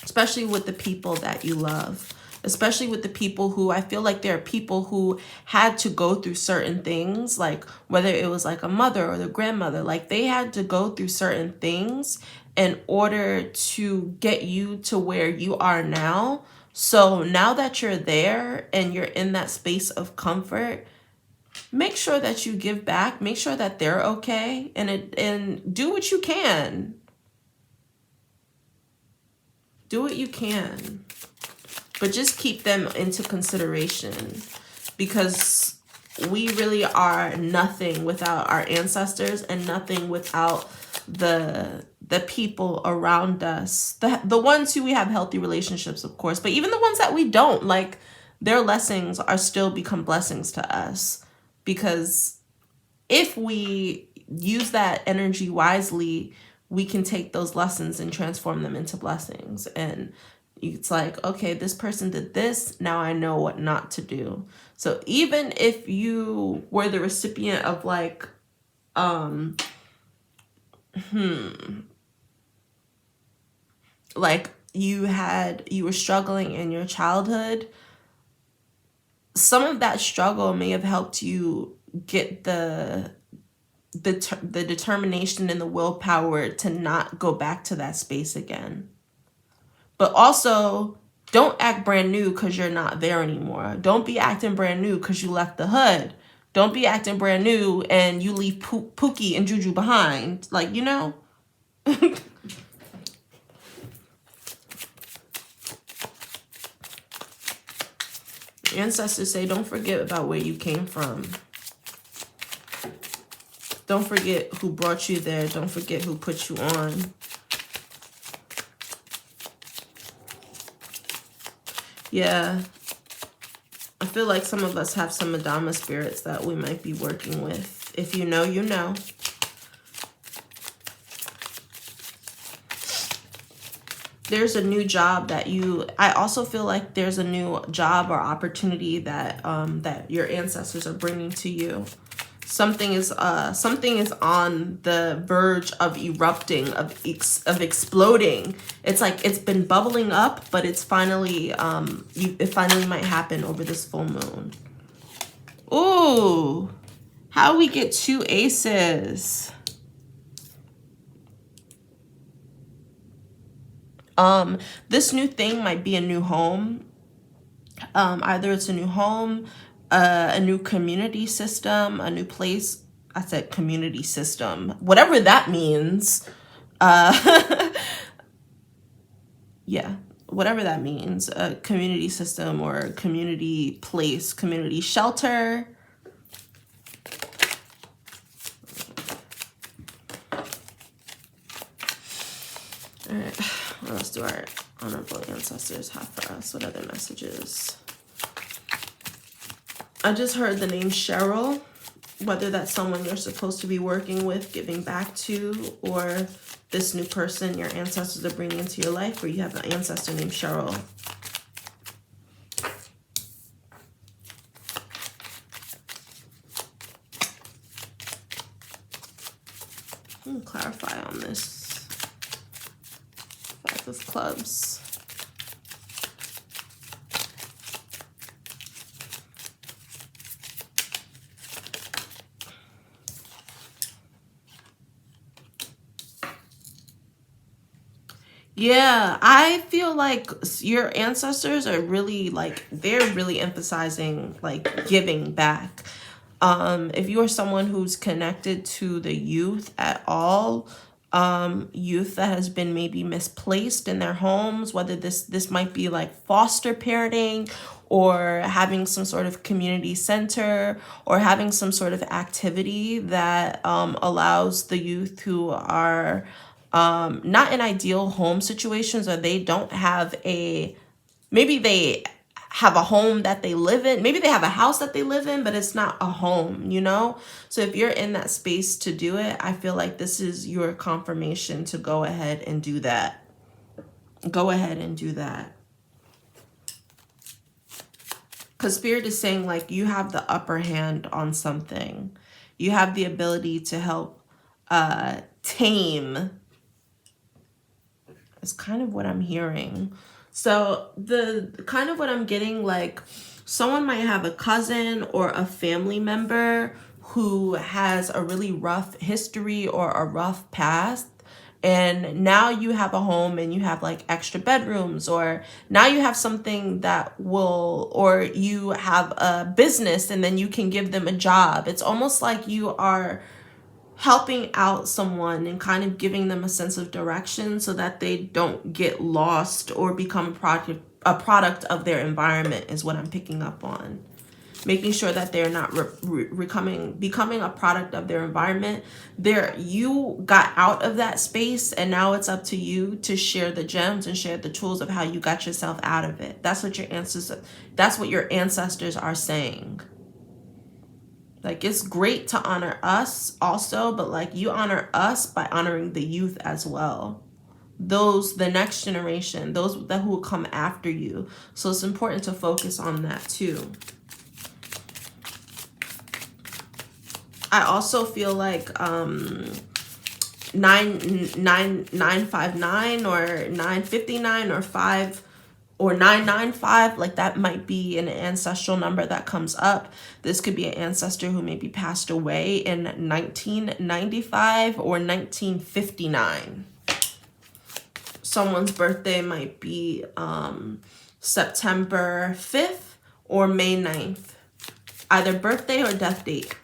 especially with the people that you love. especially with the people who, I feel like there are people who had to go through certain things, like whether it was like a mother or the grandmother, like they had to go through certain things in order to get you to where you are now. So now that you're there and you're in that space of comfort, make sure that you give back, make sure that they're okay, and do what you can. Do what you can. But just keep them into consideration, because we really are nothing without our ancestors and nothing without the people around us. The ones who we have healthy relationships, of course, but even the ones that we don't, like, their lessons are still become blessings to us, because if we use that energy wisely, we can take those lessons and transform them into blessings. And it's like, okay, this person did this, now I know what not to do. So even if you were the recipient of like like you were struggling in your childhood, some of that struggle may have helped you get the determination and the willpower to not go back to that space again. But also, don't act brand new because you're not there anymore. Don't be acting brand new because you left the hood. Don't be acting brand new and you leave Pookie and Juju behind. Like, you know? Ancestors say, don't forget about where you came from. Don't forget who brought you there. Don't forget who put you on. Yeah. I feel like some of us have some Madama spirits that we might be working with. If you know, you know. There's a new job that I also feel like there's a new job or opportunity that that your ancestors are bringing to you. Something is on the verge of erupting, of exploding. It's like it's been bubbling up, but it's finally it finally might happen over this full moon. Ooh, how we get 2 aces? This new thing might be a new home. Either it's a new home, a new community system, a new place. I said community system, whatever that means. Yeah, whatever that means. A community system or a community place, community shelter. All right, what else do our honorable ancestors have for us? What other messages? I just heard the name Cheryl, whether that's someone you're supposed to be working with, giving back to, or this new person your ancestors are bringing into your life, or you have an ancestor named Cheryl. Clarify on this. 5 of clubs. Yeah, I feel like your ancestors are really like, they're really emphasizing like giving back. If you are someone who's connected to the youth at all, youth that has been maybe misplaced in their homes, whether this might be like foster parenting or having some sort of community center or having some sort of activity that allows the youth who are not in ideal home situations, or they don't have maybe they have a home that they live in. Maybe they have a house that they live in, but it's not a home, you know? So if you're in that space to do it, I feel like this is your confirmation to go ahead and do that. Go ahead and do that. Because Spirit is saying like you have the upper hand on something. You have the ability to help tame. It's kind of what I'm hearing. So the kind of what I'm getting, like someone might have a cousin or a family member who has a really rough history or a rough past. And now you have a home and you have like extra bedrooms, or now you have something that will, or you have a business and then you can give them a job. It's almost like you are helping out someone and kind of giving them a sense of direction so that they don't get lost or become a product of their environment is what I'm picking up on. Making sure that they're not becoming a product of their environment. You got out of that space, and now it's up to you to share the gems and share the tools of how you got yourself out of it. That's what your ancestors are saying. Like, it's great to honor us also, but like you honor us by honoring the youth as well. The next generation, those who will come after you. So it's important to focus on that too. I also feel like 959 or 959 or 995, like that might be an ancestral number that comes up. This could be an ancestor who maybe passed away in 1995 or 1959. Someone's birthday might be September 5th or May 9th. Either birthday or death date.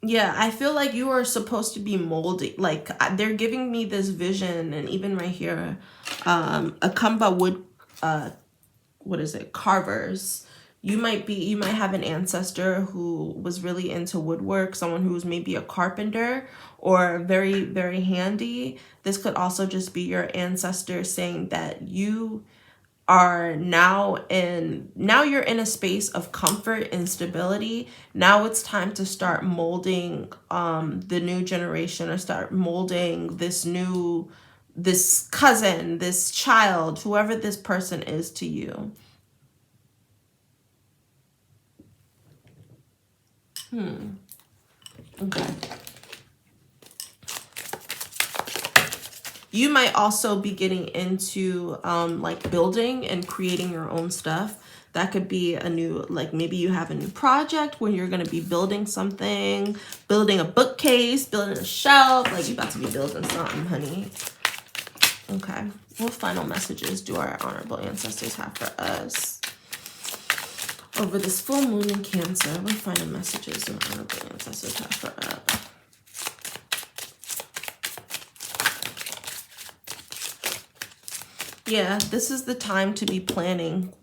Yeah, I feel like you are supposed to be molding. Like they're giving me this vision, and even right here, a Kamba wood, carvers. You might have an ancestor who was really into woodwork, someone who's maybe a carpenter or very, very handy. This could also just be your ancestor saying that you are now you're in a space of comfort and stability. Now it's time to start molding the new generation, or start molding this cousin, this child, whoever this person is to you. Okay. You might also be getting into like building and creating your own stuff. That could be a new, like maybe you have a new project where you're going to be building something, building a bookcase, building a shelf. Like you're about to be building something, honey. Okay. What final messages do our honorable ancestors have for us over this full moon in Cancer? What final messages do our honorable ancestors have for us? Yeah, this is the time to be planning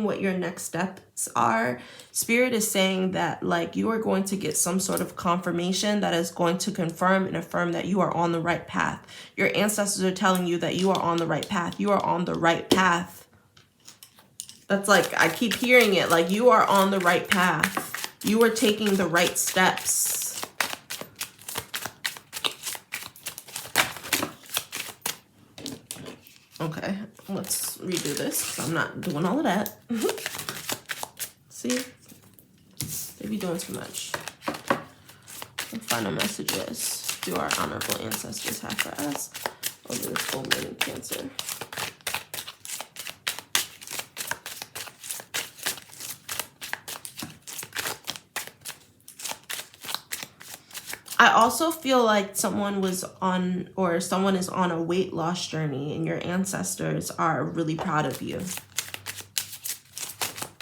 what your next steps are. Spirit is saying that like you are going to get some sort of confirmation that is going to confirm and affirm that you are on the right path. Your ancestors are telling you that you are on the right path. You are on the right path. That's like, I keep hearing it, like you are on the right path. You are taking the right steps. Okay, let's redo this. I'm not doing all of that. See? They be doing too much. What final messages do our honorable ancestors have for us over this full moon in Cancer? I also feel like someone is on a weight loss journey, and your ancestors are really proud of you.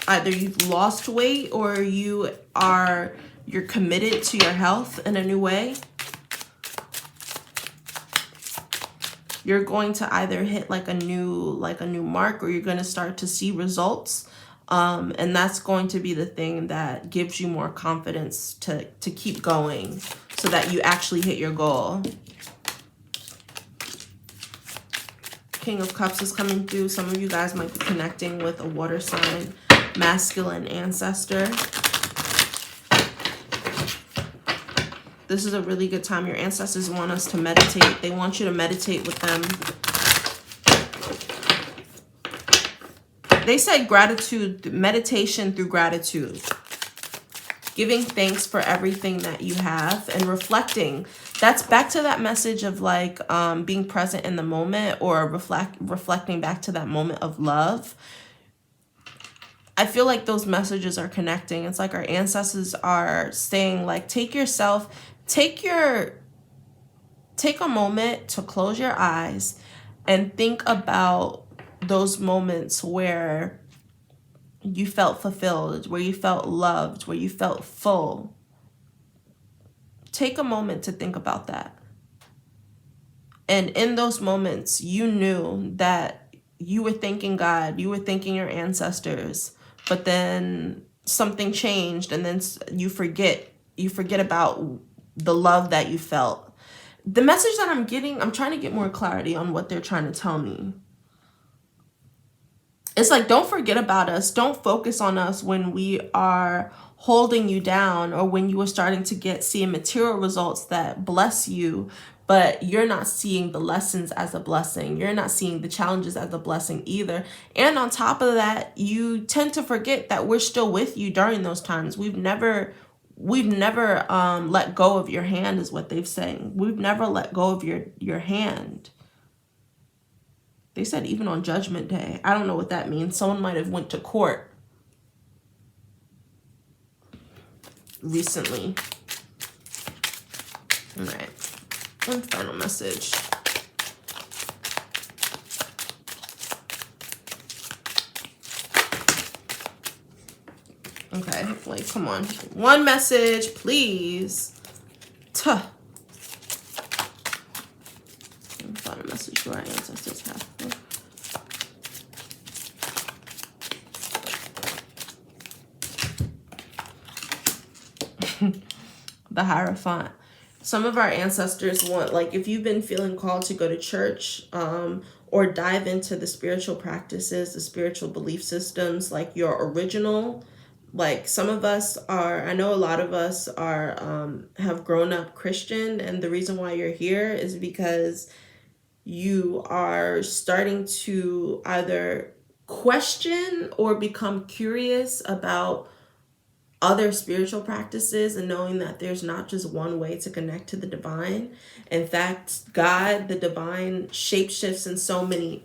Either you've lost weight or you're committed to your health in a new way. You're going to either hit like a new mark, or you're going to start to see results. And that's going to be the thing that gives you more confidence to keep going, so that you actually hit your goal. King of Cups is coming through. Some of you guys might be connecting with a water sign, masculine ancestor. This is a really good time. Your ancestors want us to meditate. They want you to meditate with them. They said gratitude, meditation through gratitude. Giving thanks for everything that you have and reflecting. That's back to that message of like being present in the moment, or reflecting back to that moment of love. I feel like those messages are connecting. It's like our ancestors are saying like, take a moment to close your eyes and think about those moments where you felt fulfilled, where you felt loved, where you felt full. Take a moment to think about that. And in those moments, you knew that you were thanking God, you were thanking your ancestors, but then something changed, and then you forget about the love that you felt. The message that I'm getting, I'm trying to get more clarity on what they're trying to tell me. It's like, don't forget about us. Don't focus on us when we are holding you down, or when you are starting to see material results that bless you, but you're not seeing the lessons as a blessing. You're not seeing the challenges as a blessing either. And on top of that, you tend to forget that we're still with you during those times. We've never let go of your hand, is what they've saying. We've never let go of your hand. They said even on Judgment Day. I don't know what that means. Someone might have went to court recently. All right. One final message. Okay, like, come on. One message, please. Tuh. One final message for our ancestors have. The Hierophant. Some of our ancestors want, like, if you've been feeling called to go to church, or dive into the spiritual practices, the spiritual belief systems, like your original, like some of us are, I know a lot of us are, have grown up Christian, and the reason why you're here is because you are starting to either question or become curious about other spiritual practices, and knowing that there's not just one way to connect to the divine. In fact, God, the divine, shapeshifts in so many,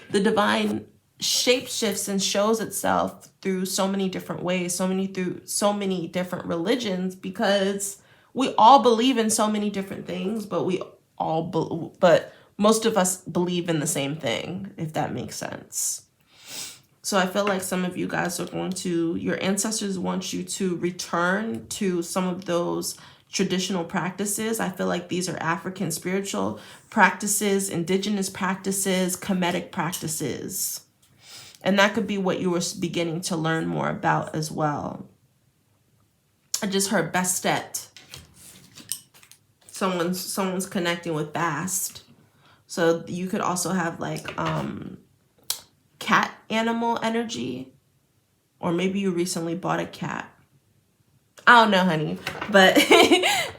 the divine shapeshifts and shows itself through so many different ways, through so many different religions, because we all believe in so many different things, but but most of us believe in the same thing, if that makes sense. So I feel like some of you guys are your ancestors want you to return to some of those traditional practices. I feel like these are African spiritual practices, indigenous practices, Kemetic practices. And that could be what you were beginning to learn more about as well. I just heard Bastet. Someone's connecting with Bast. So you could also have like cat animal energy, or maybe you recently bought a cat. I don't know, honey, but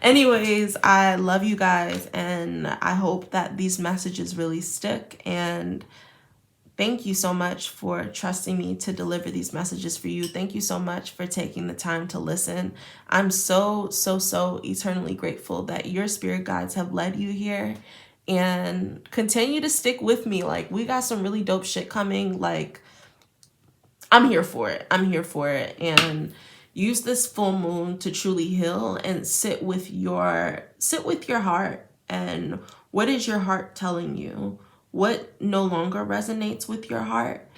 anyways, I love you guys, and I hope that these messages really stick, and thank you so much for trusting me to deliver these messages for you. Thank you so much for taking the time to listen. I'm so eternally grateful that your spirit guides have led you here, and continue to stick with me. Like, we got some really dope shit coming. Like, I'm here for it. And use this full moon to truly heal and sit with your heart. And what is your heart telling you? What no longer resonates with your heart?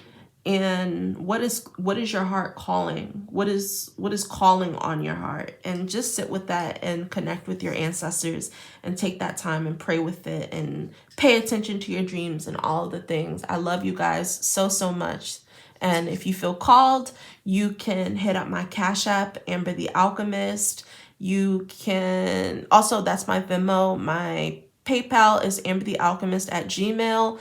And what is your heart calling? What is calling on your heart? And just sit with that and connect with your ancestors, and take that time and pray with it, and pay attention to your dreams and all of the things. I love you guys so much. And if you feel called, you can hit up my Cash App, Amber the Alchemist. You can also, that's my Venmo, my PayPal is amberthealchemist@gmail.com.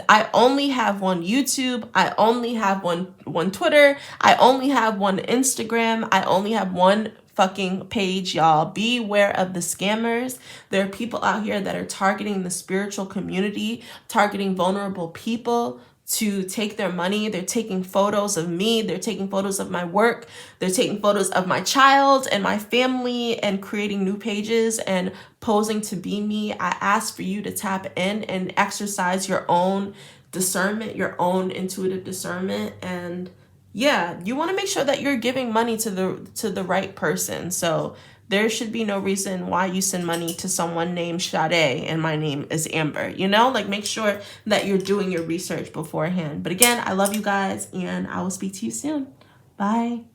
I only have one YouTube. I only have one Twitter. I only have one Instagram. I only have one fucking page, y'all. Beware of the scammers. There are people out here that are targeting the spiritual community, targeting vulnerable people to take their money. They're taking photos of me. They're taking photos of my work. They're taking photos of my child and my family and creating new pages and posing to be me. I ask for you to tap in and exercise your own discernment, your own intuitive discernment. And yeah, you want to make sure that you're giving money to the right person. So there should be no reason why you send money to someone named Sade and my name is Amber. You know, like, make sure that you're doing your research beforehand. But again, I love you guys and I will speak to you soon. Bye.